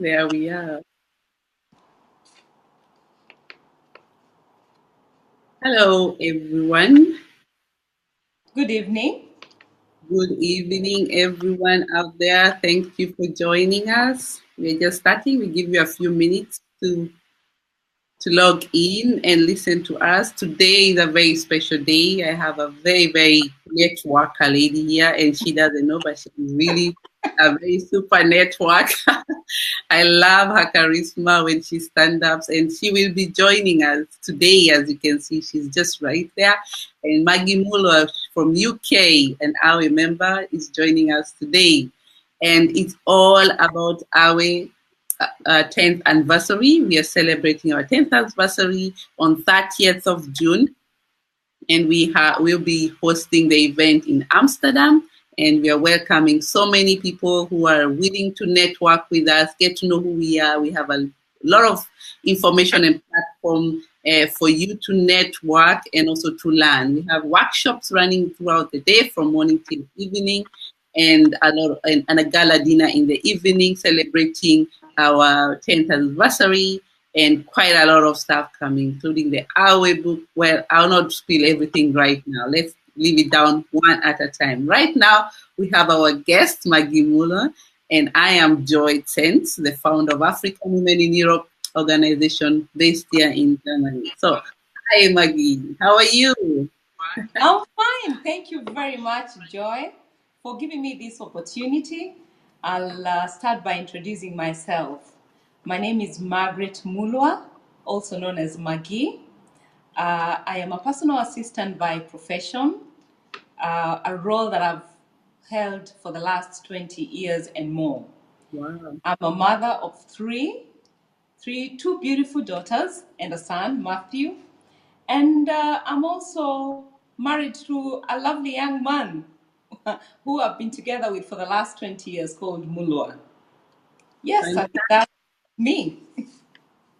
There we are. Hello, everyone. Good evening. Good evening, everyone out there. Thank you for joining us. We're just starting. We give you a few minutes to log in and listen to us. Today is a very special day. I have a very networker lady here, and she doesn't know, but she's really a very super networker. I love her charisma when she stands up, and she will be joining us today. As you can see, she's just right there. And Maggie Muller from UK, and our member, is joining us today. And it's all about our 10th anniversary. We are celebrating our 10th anniversary on 30th of June, and we'll be hosting the event in Amsterdam. And we are welcoming so many people who are willing to network with us, get to know who we are. We have a lot of information and platform for you to network and also to learn. We have workshops running throughout the day from morning till evening, and and a gala dinner in the evening celebrating our 10th anniversary, and quite a lot of stuff coming, including the Hour book. Well, I'll not spill everything right now. Let's leave it down one at a time. Right now, we have our guest, Maggie Muller, and I am Joy Tens, the founder of African Women in Europe organization based here in Germany. So, hi, Maggie. How are you? I'm fine. Thank you very much, Joy, for giving me this opportunity. I'll start by introducing myself. My name is Margaret Mulwa, also known as Maggie. I am a personal assistant by profession, a role that I've held for the last 20 years and more. Wow. I'm a mother of two beautiful daughters and a son, Matthew. And I'm also married to a lovely young man who I've been together with for the last 20 years called Mulwa. Yes, I think that's me.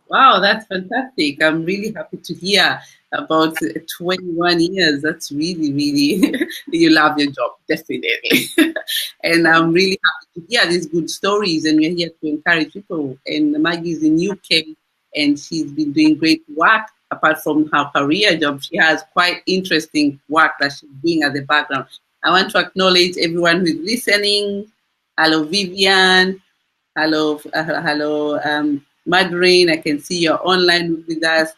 Wow, that's fantastic. I'm really happy to hear about 21 years. That's really, you love your job, definitely. And I'm really happy to hear these good stories. And we're here to encourage people. And Maggie's in UK, and she's been doing great work. Apart from her career job, she has quite interesting work that she's doing at the background. I want to acknowledge everyone who is listening. Hello, Vivian. Hello, Madeline. I can see you're online with us,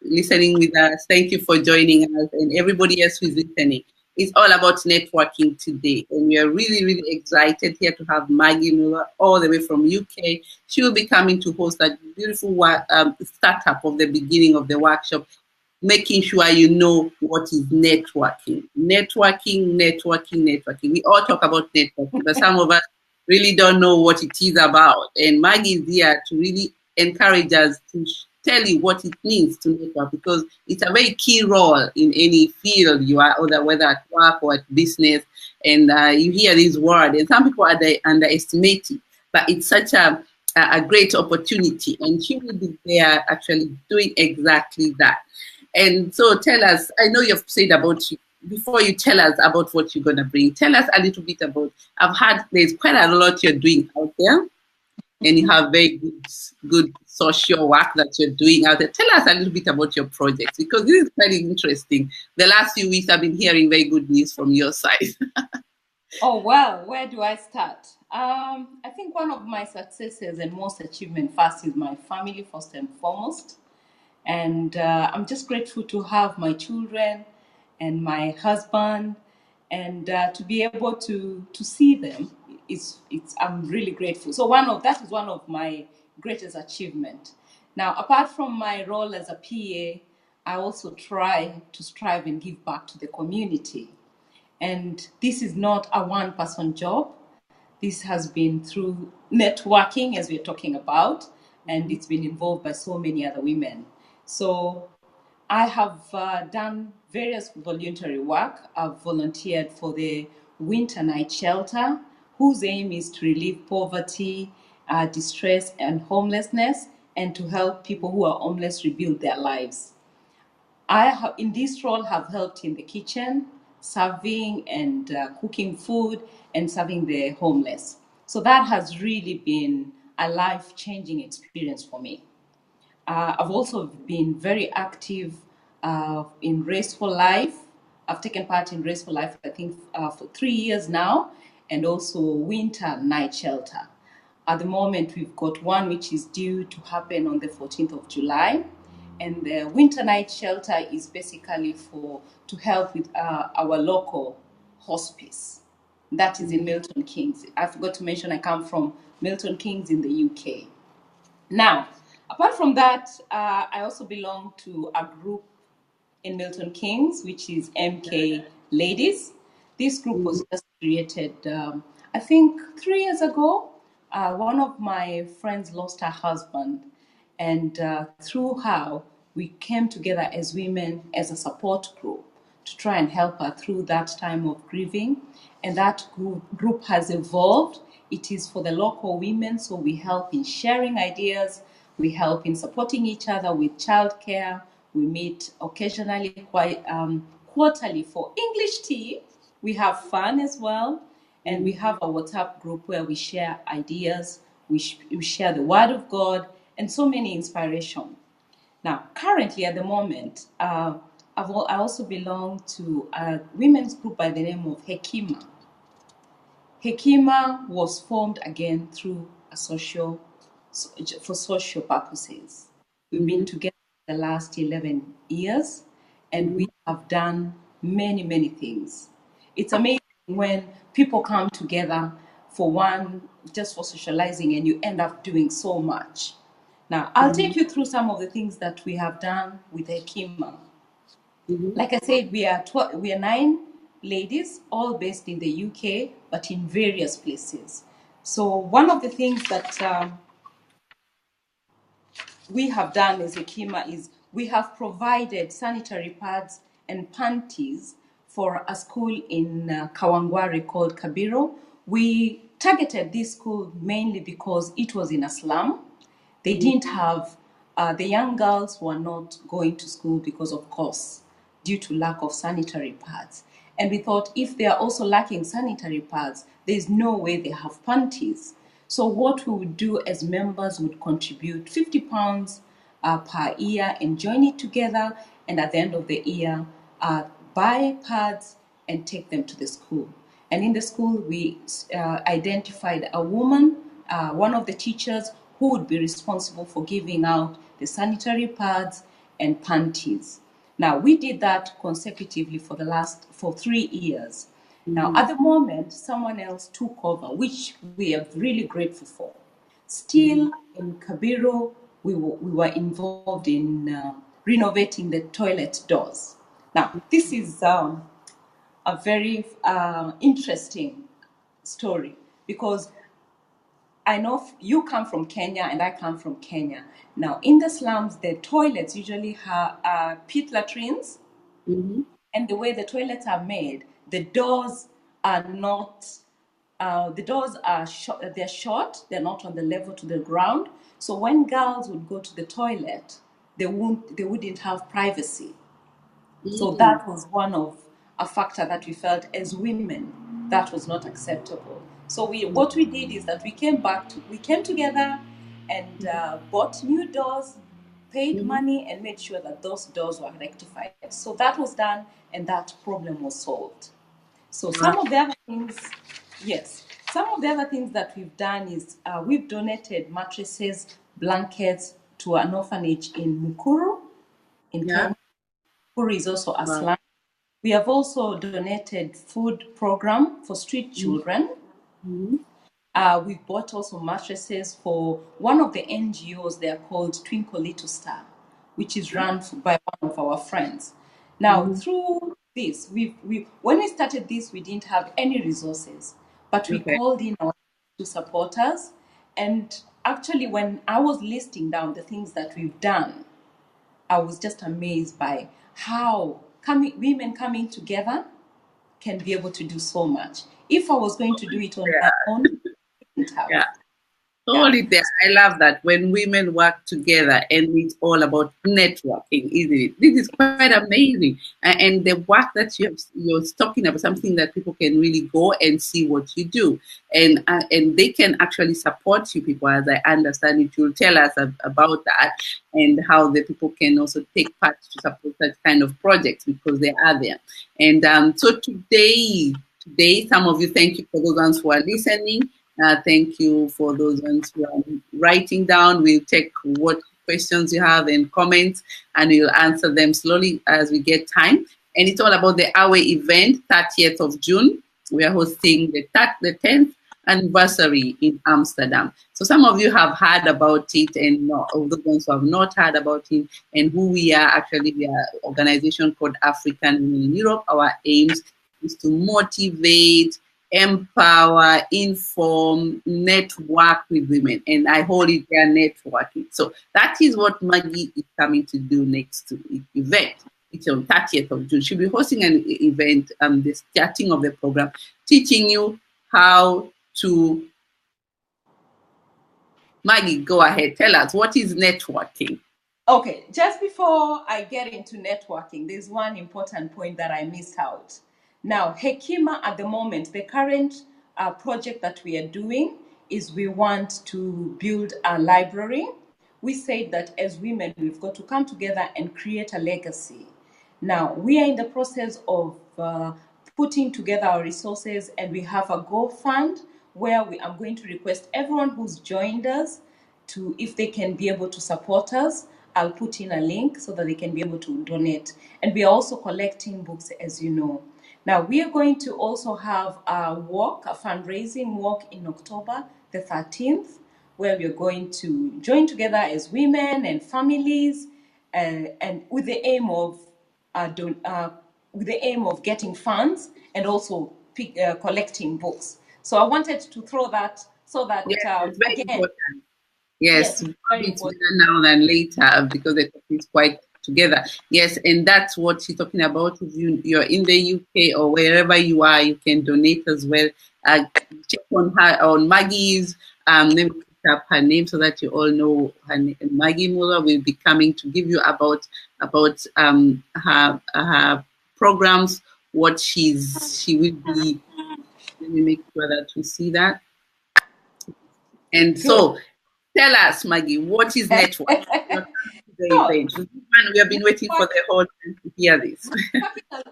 listening with us. Thank you for joining us, and everybody else who is listening. It's all about networking today, and we are really excited here to have Maggie Miller all the way from UK. She will be coming to host a beautiful startup of the beginning of the workshop, making sure you know what is networking. Networking. We all talk about networking, but some of us really don't know what it is about. And Maggie is here to really encourage us to tell you what it means to network, because it's a very key role in any field you are, whether at work or at business. And you hear this word, and some people underestimate it, but it's such a great opportunity. And she will be there actually doing exactly that. And so tell us, I know you've said about you, before you tell us about what you're going to bring, tell us a little bit about, I've heard there's quite a lot you're doing out there, and you have very good social work that you're doing out there. Tell us a little bit about your projects, because this is very interesting. The last few weeks I've been hearing very good news from your side. Oh, well, where do I start? I think one of my successes and most achievement first is my family, first and foremost. And I'm just grateful to have my children and my husband, and to be able to see them. I'm really grateful. So that is one of my greatest achievement. Now, apart from my role as a PA, I also try to strive and give back to the community. And this is not a one person job. This has been through networking, as we're talking about, and it's been involved by so many other women. So I have done various voluntary work. I've volunteered for the Winter Night Shelter, whose aim is to relieve poverty, distress, and homelessness, and to help people who are homeless rebuild their lives. I have, in this role, have helped in the kitchen, serving and cooking food and serving the homeless. So that has really been a life-changing experience for me. I've also been very active in Race for Life. I've taken part in Race for Life, I think, for 3 years now, and also Winter Night Shelter. At the moment, we've got one which is due to happen on the 14th of July. And the Winter Night Shelter is basically to help with our local hospice. That is in Milton Keynes. I forgot to mention I come from Milton Keynes in the UK. Now, apart from that, I also belong to a group in Milton Keynes, which is MK Ladies. This group was just created, I think, 3 years ago. One of my friends lost her husband, and through her, we came together as women as a support group to try and help her through that time of grieving. And that group has evolved. It is for the local women, so we help in sharing ideas, we help in supporting each other with childcare. We meet occasionally, quite quarterly for English tea. We have fun as well, and we have a WhatsApp group where we share ideas, we share the Word of God, and so many inspiration. Now, currently at the moment, I also belong to a women's group by the name of Hekima. Hekima was formed again through for social purposes. We've been together the last 11 years, and we have done many, many things. It's amazing when people come together for one, just for socializing, and you end up doing so much. Now, I'll take you through some of the things that we have done with Hekima. Like I said, we are 9 ladies, all based in the UK, but in various places. So one of the things that we have done as Ekima is we have provided sanitary pads and panties for a school in Kawangware called Kabiro. We targeted this school mainly because it was in a slum. They didn't have, the young girls were not going to school because of course, due to lack of sanitary pads. And we thought if they are also lacking sanitary pads, there's no way they have panties. So what we would do as members would contribute £50 per year and join it together. And at the end of the year, buy pads and take them to the school. And in the school, we identified a woman, one of the teachers, who would be responsible for giving out the sanitary pads and panties. Now, we did that consecutively for 3 years. Now, at the moment, someone else took over, which we are really grateful for. Still, in Kabiro, we were involved in renovating the toilet doors. Now, this is a very interesting story because I know you come from Kenya and I come from Kenya. Now, in the slums, the toilets usually have pit latrines, and the way the toilets are made, the doors are not. The doors are short. They're short. They're not on the level to the ground. So when girls would go to the toilet, They wouldn't have privacy. So that was one of a factor that we felt as women that was not acceptable. So what we did is that we came together and bought new doors, paid money, and made sure that those doors were rectified. So that was done, and that problem was solved. So some of the other things, yes, some of the other things that we've done is we've donated mattresses, blankets to an orphanage in Mukuru in Yeah. Kenya. Mukuru is also a Wow. slum. We have also donated food program for street children. We bought also mattresses for one of the NGOs. They are called Twinkle Little Star, which is run by one of our friends. Now, through this, when we started this, we didn't have any resources, but we Okay. called in our to support us. And actually, when I was listing down the things that we've done, I was just amazed by how women coming together can be able to do so much. If I was going to do it on my own, I couldn't have. Yeah. Yeah. Totally there. I love that when women work together and it's all about networking, isn't it? This is quite amazing. And the work that you're talking about, something that people can really go and see what you do, and they can actually support you. People, as I understand it, you'll tell us about that and how the people can also take part to support that kind of projects because they are there. And so today, some of you, thank you for those ones who are listening. Thank you for those ones who are writing down. We'll take what questions you have and comments, and we'll answer them slowly as we get time. And it's all about the Awe event, 30th of June. We are hosting the 10th anniversary in Amsterdam. So some of you have heard about it, and of the ones who have not heard about it, and who we are. Actually, we are an organization called African Women in Europe. Our aims is to motivate, empower, inform, network with women. And I hold it there, networking. So that is what Maggie is coming to do next event. It's on 30th of June. She'll be hosting an event, the starting of the program, teaching you how to. Maggie, go ahead. Tell us, what is networking? Okay, just before I get into networking, there's one important point that I missed out. Now, Hekima at the moment, the current project that we are doing is we want to build a library. We said that as women, we've got to come together and create a legacy. Now, we are in the process of putting together our resources, and we have a Go Fund where I'm going to request everyone who's joined us to, if they can be able to support us. I'll put in a link so that they can be able to donate. And we are also collecting books, as you know. Now, we are going to also have a walk, a fundraising walk in October the 13th, where we're going to join together as women and families, and uh, don- uh, with the aim of getting funds and also collecting books. So I wanted to throw that so Yes, that, it's very again, important. Yes, yes, it's very it's important. better now than later because the topic is quite together. Yes, and that's what she's talking about. If you're in the UK or wherever you are, you can donate as well. Uh, check on her on Maggie's let me pick up her name so that you all know her name. Maggie Muller will be coming to give you about her programs, what she will be. Let me make sure that we see that. And Good. so tell us, Maggie, what is network? You're coming to the So, event. We have been waiting for network, the whole time to hear this.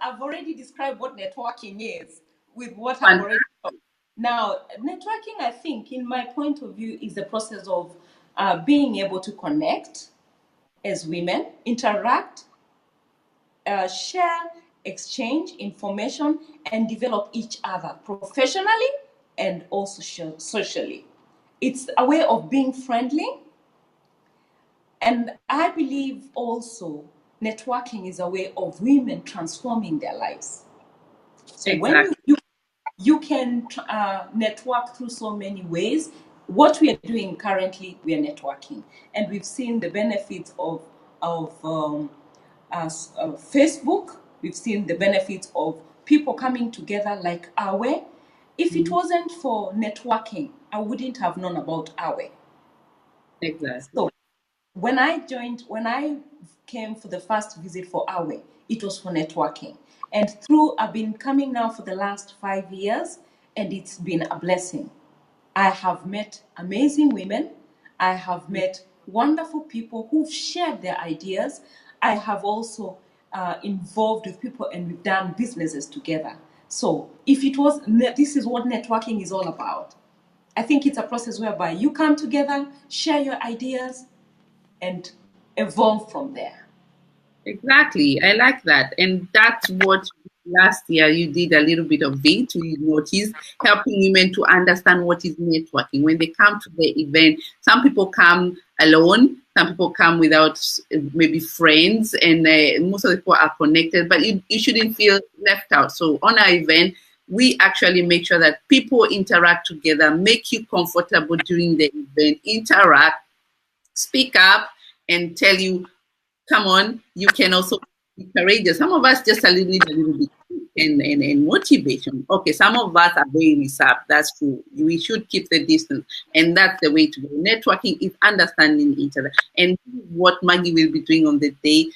I've already described what networking is with what I've Fun. already talked. Now, networking, I think, in my point of view, is the process of being able to connect as women, interact, share, exchange information, and develop each other professionally and also socially. It's a way of being friendly, and I believe also networking is a way of women transforming their lives. So when Exactly. you can network through so many ways. What we are doing currently, we are networking, and we've seen the benefits of Facebook. We've seen the benefits of people coming together like Awe. If it Mhm. wasn't for networking, I wouldn't have known about Awe. Exactly. So when I came for the first visit for Awe, it was for networking. And through, I've been coming now for the last 5 years, and it's been a blessing. I have met amazing women. I have met wonderful people who've shared their ideas. I have also involved with people, and we've done businesses together. So if it was, this is what networking is all about. I think it's a process whereby you come together, share your ideas, and evolve from there. Exactly. I like that. And that's what last year you did a little bit of it. We noticed helping women to understand what is networking. When they come to the event, some people come alone, some people come without maybe friends, and most of the people are connected, but you shouldn't feel left out. So on our event, we actually make sure that people interact together, make you comfortable during the event, interact, speak up, and tell you, come on, you can also be courageous. Some of us just need a little bit. and motivation. Okay, some of us are very reserved. That's true. We should keep the distance, and that's the way to go. Networking is understanding each other, and what Maggie will be doing on the day,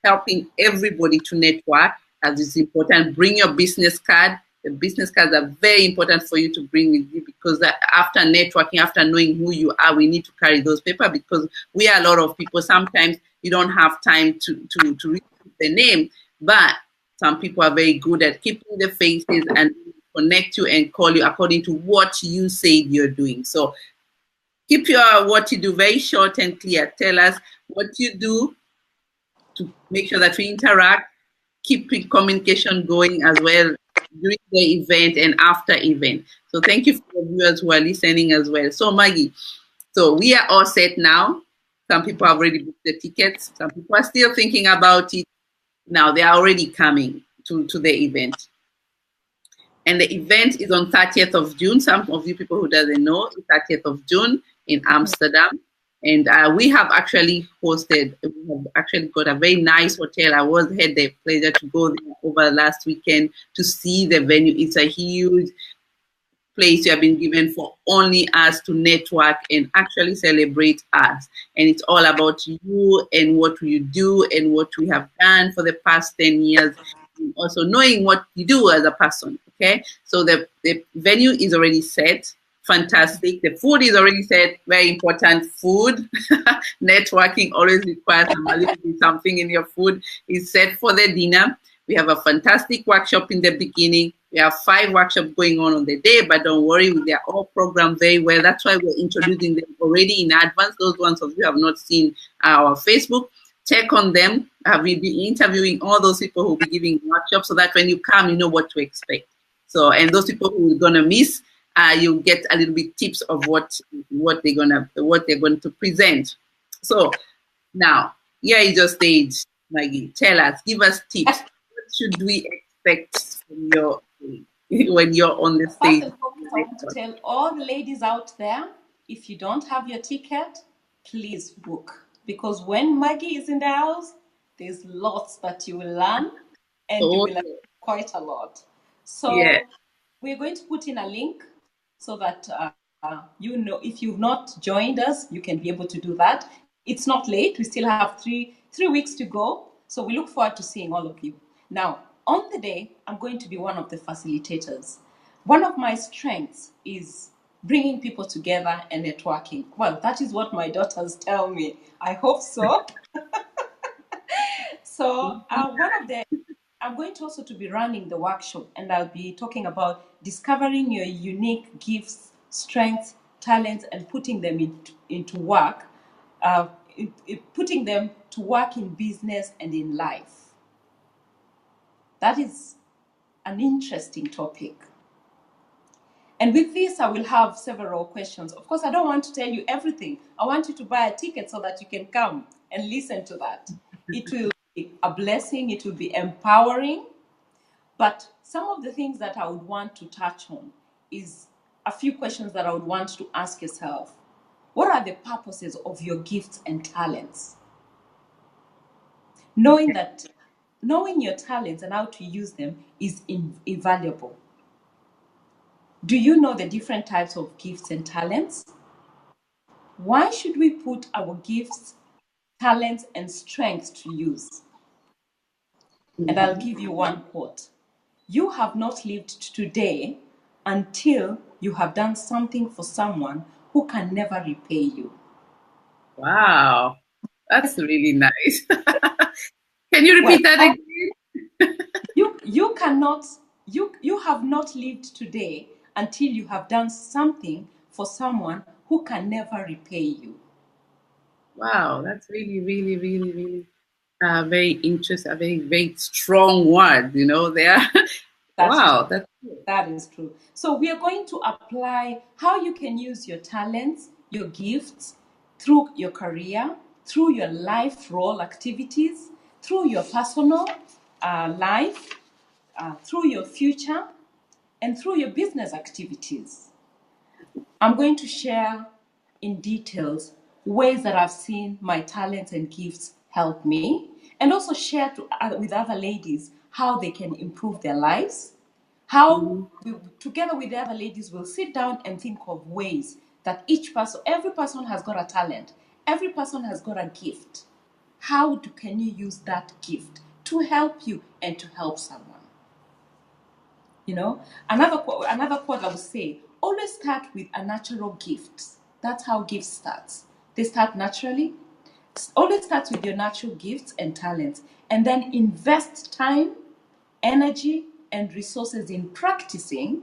helping everybody to network, as is important. Bring your business card. The business cards are very important for you to bring with you, because after networking, after knowing who you are, we need to carry those paper, because we are a lot of people. Sometimes you don't have time to read the name, but some people are very good at keeping the faces and connect you and call you according to what you said you're doing. So keep your what you do very short and clear. Tell us what you do to make sure that we interact, keeping communication going as well during the event and after event. So thank you for the viewers who are listening as well. So Maggie, so we are all set now. Some people have already booked the tickets. Some people are still thinking about it. Now they are already coming to the event. And the event is on 30th of June. Some of you people who doesn't know, it's 30th of June in Amsterdam. And we have actually hosted, we have actually got a very nice hotel. I had the pleasure to go there over last weekend to see the venue. It's a huge place you have been given for only us to network and actually celebrate us. And it's all about you and what you do and what we have done for the past 10 years. And also knowing what you do as a person. Okay. So the venue is already set. Fantastic. The food is already set. Very important. Food. Networking always requires something in your food. Is set for the dinner. We have a fantastic workshop in the beginning. We have 5 workshops going on the day, but don't worry, they are all programmed very well. That's why we're introducing them already in advance. Those ones of you have not seen our Facebook, check on them. We'll be interviewing all those people who will be giving workshops, so that when you come, you know what to expect. So, and those people who are gonna miss, you'll get a little bit tips of what they're going to present. So now, here is your stage, Maggie. Tell us, give us tips. What should we expect from your when you're on the First stage? and foremost, I want to tell all the ladies out there, if you don't have your ticket, please book. Because when Maggie is in the house, there's lots that you will learn, and you Oh, will learn quite a lot. yeah. So we're going to put in a link so that you know, if you've not joined us, you can be able to do that. It's not late. We still have three weeks to go. So we look forward to seeing all of you. Now, on the day, I'm going to be one of the facilitators. One of my strengths is bringing people together and networking. Well, that is what my daughters tell me. I hope so. So one of the I'm going to also to be running the workshop, and I'll be talking about discovering your unique gifts, strengths, talents, and putting them into work, putting them to work in business and in life. That is an interesting topic. And with this, I will have several questions. Of course, I don't want to tell you everything. I want you to buy a ticket so that you can come and listen to that. It will be a blessing, it will be empowering. But some of the things that I would want to touch on is a few questions that I would want to ask yourself. What are the purposes of your gifts and talents? Knowing that, knowing your talents and how to use them is invaluable. Do you know the different types of gifts and talents? Why should we put our gifts, talents, and strengths to use? And I'll Mhm. give you one quote. You have not lived today until you have done something for someone who can never repay you. Wow, that's really nice. Can you Well, repeat that again? you cannot you have not lived today until you have done something for someone who can never repay you. Wow, that's really, really, really, really very interesting, a very, very strong word, there. That is Wow, that's good. That is true. So we are going to apply how you can use your talents, your gifts through your career, through your life role activities, through your personal life, through your future, and through your business activities. I'm going to share in details ways that I've seen my talents and gifts help me, and also share with other ladies how they can improve their lives, how Mm-hmm. we, together with the other ladies, will sit down and think of ways that each person, every person has got a talent, every person has got a gift. How can you use that gift to help you and to help someone? You know, another quote I would say: always start with a natural gift. That's how gifts starts. They start naturally. Always start with your natural gifts and talents, and then invest time, energy, and resources in practicing,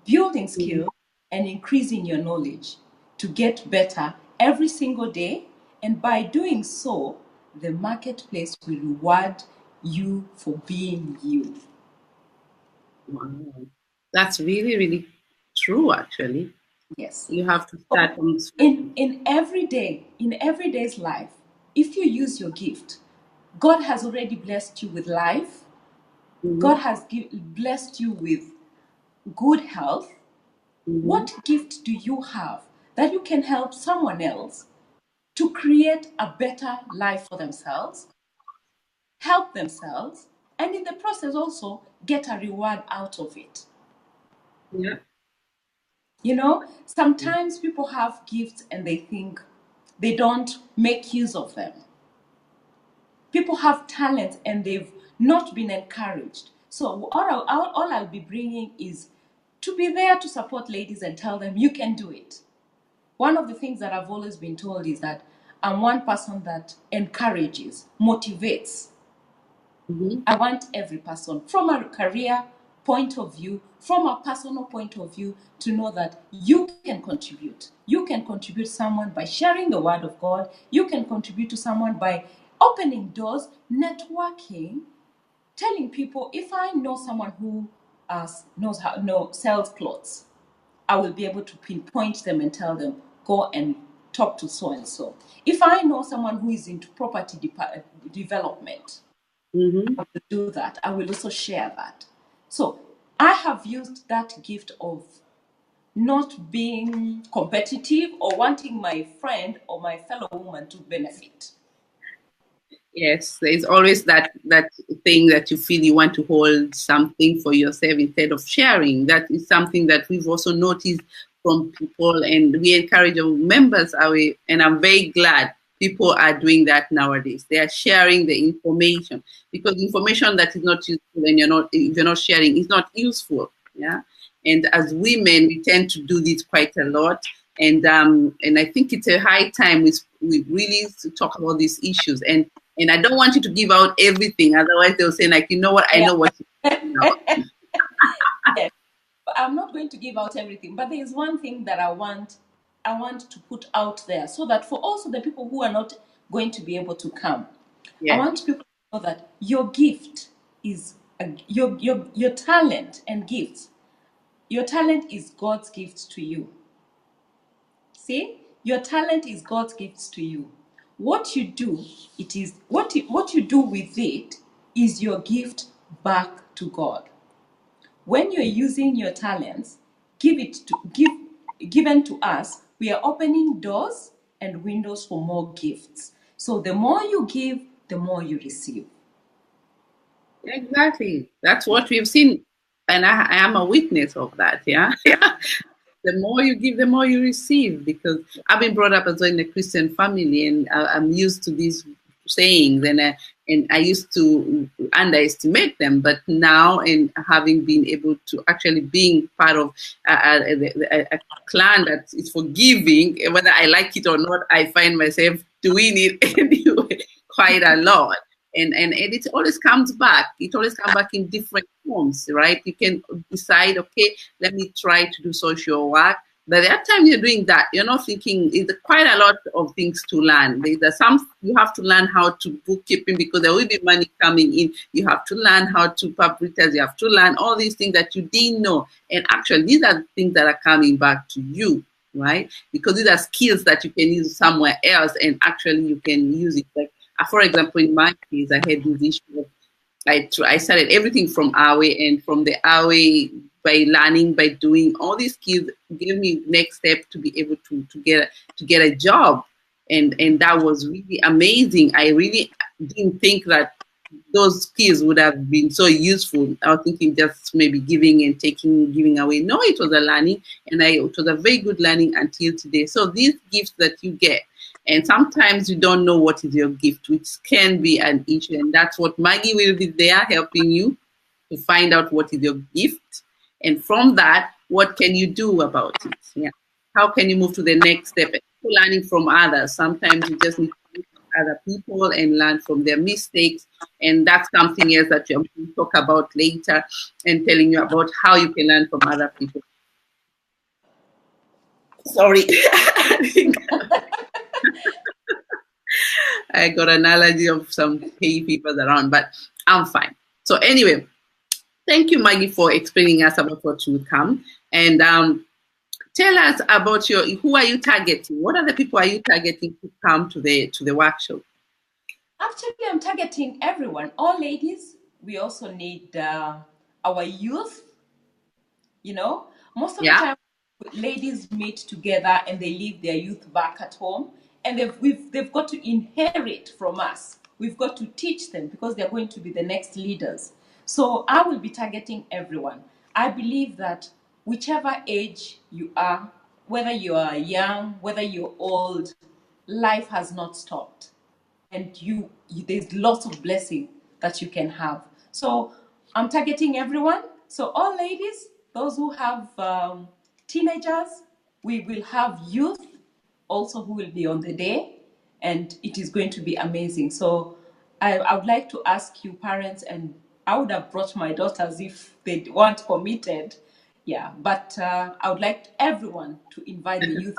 building Mm-hmm. skills, and increasing your knowledge to get better every single day. And by doing so, the marketplace will reward you for being you. Wow. That's really, really true, actually. Yes. You have to So start from in every day's life, if you use your gift, God has already blessed you with life. God mm-hmm. has blessed you with good health. Mm-hmm. What gift do you have that you can help someone else to create a better life for themselves, help themselves, and in the process also get a reward out of it? Yeah. You know, sometimes people have gifts and they think they don't make use of them. People have talent and they've not been encouraged. So all I'll be bringing is to be there to support ladies and tell them you can do it. One of the things that I've always been told is that I'm one person that encourages, motivates. Mm-hmm. I want every person, from a career point of view, from a personal point of view, to know that you can contribute. You can contribute to someone by sharing the word of God. You can contribute to someone by opening doors, networking, telling people, if I know someone who knows how sells clothes, I will be able to pinpoint them and tell them, go and talk to so and so. If I know someone who is into property development, Mm-hmm. I will do that. I will also share that. So I have used that gift of not being competitive or wanting my friend or my fellow woman to benefit. Yes, there's always that thing that you feel you want to hold something for yourself instead of sharing. That is something that we've also noticed from people, and we encourage our members. And I'm very glad people are doing that nowadays. They are sharing the information, because information that is not useful and if you're not sharing is not useful. Yeah, and as women, we tend to do this quite a lot. And I think it's a high time we really talk about these issues. And I don't want you to give out everything. Otherwise, they'll say, like, you know what? I Yeah. know what you're now. Yes. I'm not going to give out everything, but there is one thing that I want to put out there so that for also the people who are not going to be able to come, I Yes, want people to know that your gift is your talent and gifts. Your talent is God's gift to you. See, your talent is God's gift to you. What you do, what you do with it is your gift back to God. When you're using your talents, given to us, we are opening doors and windows for more gifts. So the more you give, the more you receive. exactly. That's what we've seen. And I am a witness of that. Yeah. The more you give, the more you receive. Because I've been brought up as well in a Christian family, and I'm used to these sayings, and I used to underestimate them. But now, and having been able to actually being part of a clan that is forgiving, whether I like it or not, I find myself doing it anyway quite a lot. And it always comes back. It always comes back in different forms, right? You can decide, okay, let me try to do social work. By the time you're doing that, you're not thinking. It's quite a lot of things to learn. There's some you have to learn how to bookkeeping, because there will be money coming in. You have to learn how to publish. You have to learn all these things that you didn't know. And actually, these are the things that are coming back to you, right? Because these are skills that you can use somewhere else, and actually you can use it. Like, for example, in my case, I had this issue of I started everything from Awe, and from the Awe, by learning, by doing all these skills, gave me next step to be able to get a job, and that was really amazing. I really didn't think that those skills would have been so useful. I was thinking just maybe giving and taking, giving away. No, it was a learning, and it was a very good learning until today. So these gifts that you get, and sometimes you don't know what is your gift, which can be an issue, and that's what Maggie will be there helping you to find out what is your gift, and from that, what can you do about it? Yeah, how can you move to the next step? Learning from others. Sometimes you just need to look at other people and learn from their mistakes, and that's something else that I'm going to talk about later, and telling you about how you can learn from other people. Sorry, I think I got an allergy of some hay fever around, but I'm fine. So anyway, thank you, Maggie, for explaining us about what will come. And tell us about who are you targeting? What are the people are you targeting to come to the workshop? Actually, I'm targeting everyone, all ladies. We also need our youth. Most of the Yeah. time, ladies meet together and they leave their youth back at home, and they've got to inherit from us. We've got to teach them because they're going to be the next leaders. So I will be targeting everyone. I believe that whichever age you are, whether you are young, whether you're old, life has not stopped, and there's lots of blessing that you can have. So I'm targeting everyone. So all ladies, those who have teenagers, we will have youth also who will be on the day, and it is going to be amazing. So I would like to ask you, parents, and I would have brought my daughters if they weren't committed. Yeah, but I would like everyone to invite the youth.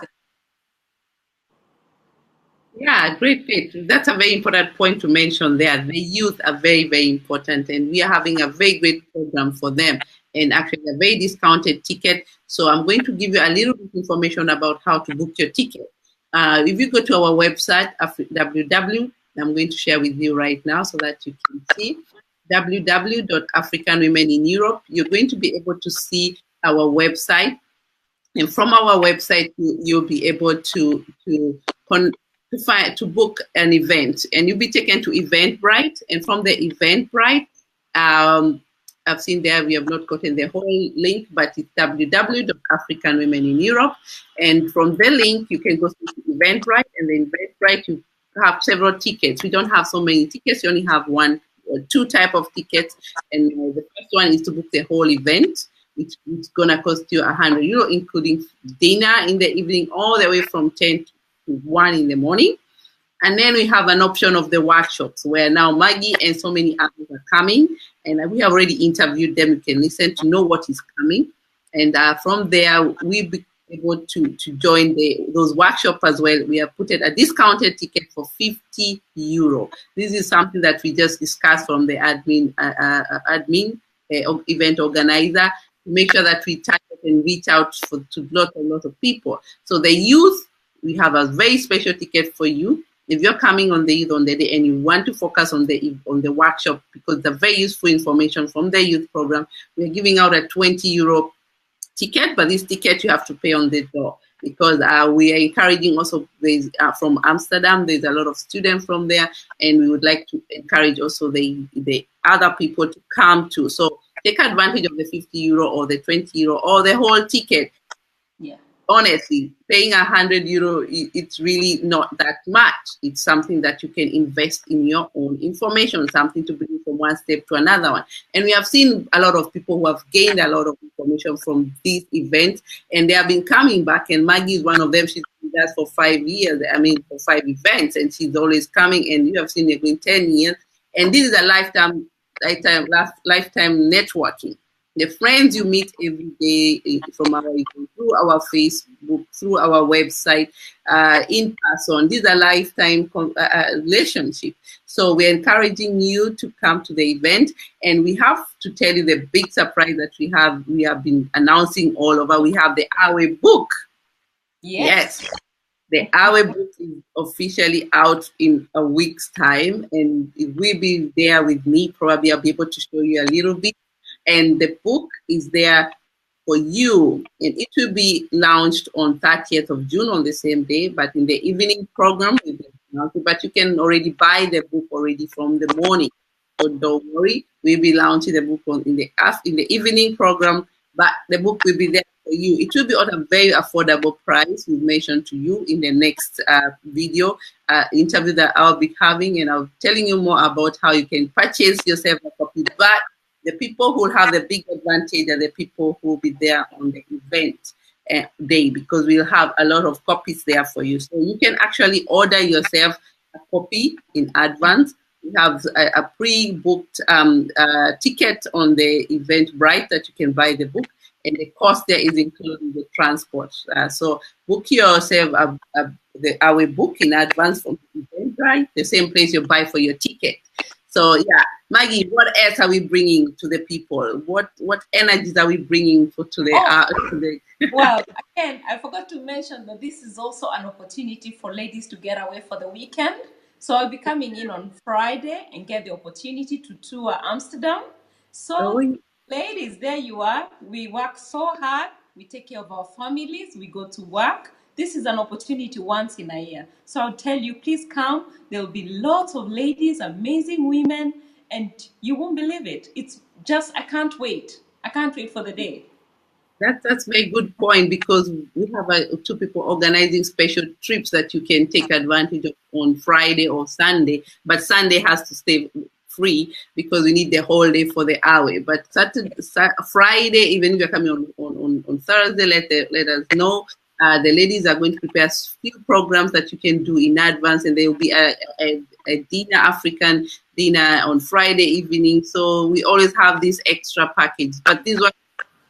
Yeah, great, great. That's a very important point to mention there. The youth are very, very important, and we are having a very great program for them, and actually a very discounted ticket. So I'm going to give you a little bit information about how to book your ticket. If you go to our website, www, I'm going to share with you right now so that you can see www.africanwomenineurope. You're going to be able to see our website, and from our website you'll be able to book an event, and you'll be taken to Eventbrite, and from the Eventbrite, I've seen there we have not gotten the whole link, but it's www.africanwomenineurope, and from the link you can go to Eventbrite, and then Eventbrite you have several tickets. We don't have so many tickets, you only have one or two type of tickets, and the first one is to book the whole event. It's gonna cost you €100, including dinner in the evening, all the way from 10 to 1 in the morning. And then we have an option of the workshops where now Maggie and so many others are coming, and we have already interviewed them. You can listen to know what is coming, and from there we'll be able to join those workshops as well. We have put a discounted ticket for €50. This is something that we just discussed from the admin event organizer, to make sure that we target and reach out to a lot of people. So the youth, we have a very special ticket for you. If you're coming on the youth on the day and you want to focus on the workshop, because the very useful information from the youth program, we're giving out a €20 ticket, but this ticket you have to pay on the door, because we are encouraging also, from Amsterdam, there's a lot of students from there, and we would like to encourage also the other people to come too. So take advantage of the €50 or the €20 or the whole ticket. Yeah. Honestly, paying €100, it's really not that much. It's something that you can invest in your own information, something to bring from one step to another one. And we have seen a lot of people who have gained a lot of information from these events, and they have been coming back. And Maggie is one of them. She's been with us for 5 years. I mean, for 5 events, and she's always coming. And you have seen her in 10 years. And this is a lifetime networking. The friends you meet every day from through our Facebook, through our website, in person. These are lifetime relationship. So we're encouraging you to come to the event, and we have to tell you the big surprise that we have. We have been announcing all over. We have the Awe book. Yes. The Awe book is officially out in a week's time, and it will be there with me. Probably I'll be able to show you a little bit. And the book is there for you, and it will be launched on 30th of June on the same day, but in the evening program, but you can already buy the book already from the morning. So don't worry, we'll be launching the book in the evening program, but the book will be there for you. It will be at a very affordable price. We mentioned to you in the next video interview that I'll be having, and I'll telling you more about how you can purchase yourself a copy. But the people who will have the big advantage are the people who will be there on the event day, because we'll have a lot of copies there for you. So you can actually order yourself a copy in advance. We have a pre-booked ticket on the Eventbrite that you can buy the book, and the cost there is including the transport. So book yourself our book in advance from Eventbrite, the same place you buy for your ticket. So yeah, Maggie, what else are we bringing to the people? What energies are we bringing for today? Well, again, I forgot to mention that this is also an opportunity for ladies to get away for the weekend. So I'll be coming in on Friday and get the opportunity to tour Amsterdam. Oh, So, ladies, there you are. We work so hard. We take care of our families. We go to work. This is an opportunity once in a year. So I'll tell you, please come. There will be lots of ladies, amazing women, and you won't believe it. It's just, I can't wait. I can't wait for the day. That's a very good point, because we have two people organizing special trips that you can take advantage of on Friday or Sunday, but Sunday has to stay free because we need the whole day for the hour. But Friday, even if you're coming on Thursday, let us know. The ladies are going to prepare a few programs that you can do in advance, and there will be a dinner, African dinner on Friday evening. So we always have this extra package, but this one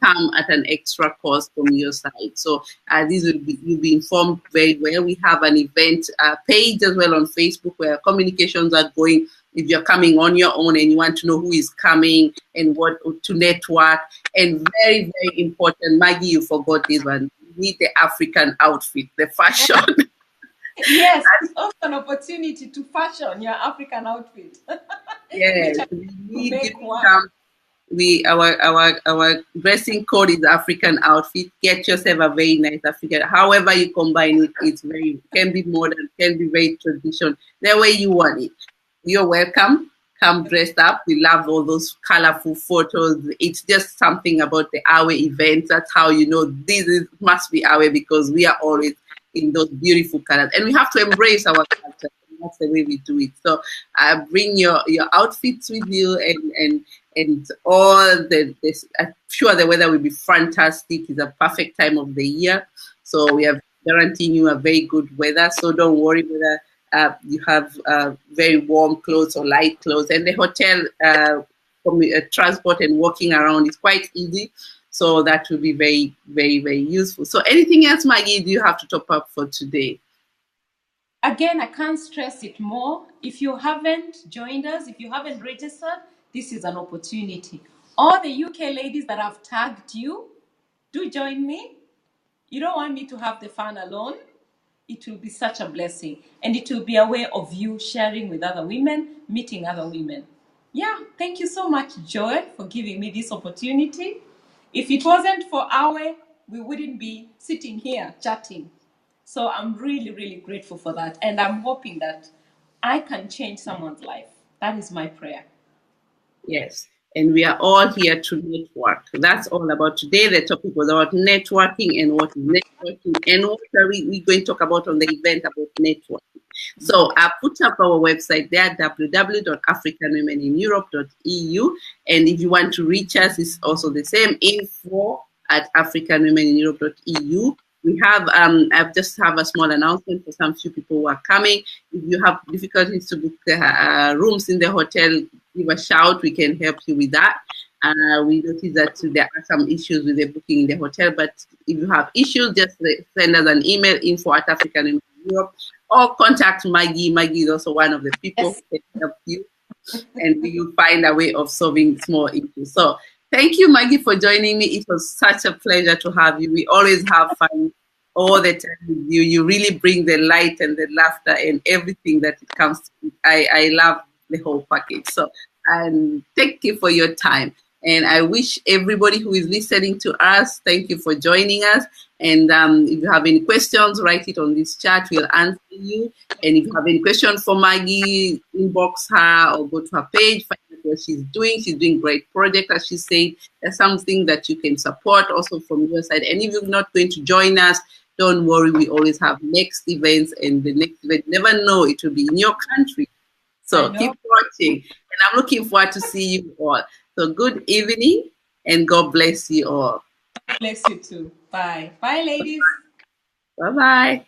come at an extra cost from your side. So you'll be informed very well. We have an event page as well on Facebook where communications are going. If you're coming on your own and you want to know who is coming and what to network, and very, very important, Maggie, you forgot this one. You need the African outfit, the fashion. Yes, it's also an opportunity to fashion your African outfit, which Yes, I we to need make you one. come. Our dressing code is African outfit. Get yourself a very nice African. However you combine it, it's very can be modern, can be very traditional. The way you want it. You're welcome. Come dressed up. We love all those colorful photos. It's just something about the Awe event. That's how you know must be Awe, because we are always in those beautiful colors, and we have to embrace our culture. That's the way we do it. So bring your outfits with you, and all this. I'm sure the weather will be fantastic. It's a perfect time of the year, so we are guaranteeing you a very good weather. So don't worry whether you have very warm clothes or light clothes, and the hotel transport and walking around is quite easy. So that will be very, very, very useful. So anything else, Maggie, do you have to top up for today? Again, I can't stress it more. If you haven't joined us, if you haven't registered, this is an opportunity. All the UK ladies that have tagged you, do join me. You don't want me to have the fun alone. It will be such a blessing. And it will be a way of you sharing with other women, meeting other women. Yeah, thank you so much, Joy, for giving me this opportunity. If it wasn't for our, we wouldn't be sitting here chatting. So I'm really, really grateful for that. And I'm hoping that I can change someone's life. That is my prayer. Yes. And we are all here to network. That's all about today. The topic was about networking and what is networking, and what are we going to talk about on the event about networking. So I put up our website there, www.africanwomenineurope.eu. And if you want to reach us, it's also the same, info@africanwomenineurope.eu. We have, I just have a small announcement for some few people who are coming. If you have difficulties to book the rooms in the hotel, give a shout. We can help you with that. We noticed that there are some issues with the booking in the hotel, but if you have issues, just send us an email, info@africanwomenineurope, or contact Maggie. Maggie is also one of the people Yes. who can help you, and you'll find a way of solving small issues. So thank you, Maggie, for joining me. It was such a pleasure to have you. We always have fun all the time with you. You really bring the light and the laughter and everything that it comes to. I love the whole package. So, and thank you for your time. And I wish everybody who is listening to us, thank you for joining us. And if you have any questions, write it on this chat. We'll answer you. And if you have any questions for Maggie, inbox her or go to her page, find her what she's doing. She's doing great project, as she said. That's something that you can support also from your side. And if you're not going to join us, don't worry. We always have next events, and the next event, never know, it will be in your country. I So know. keep watching, and I'm looking forward to see you all. So good evening, and God bless you all. Bless you too. Bye. Bye, ladies. Bye bye.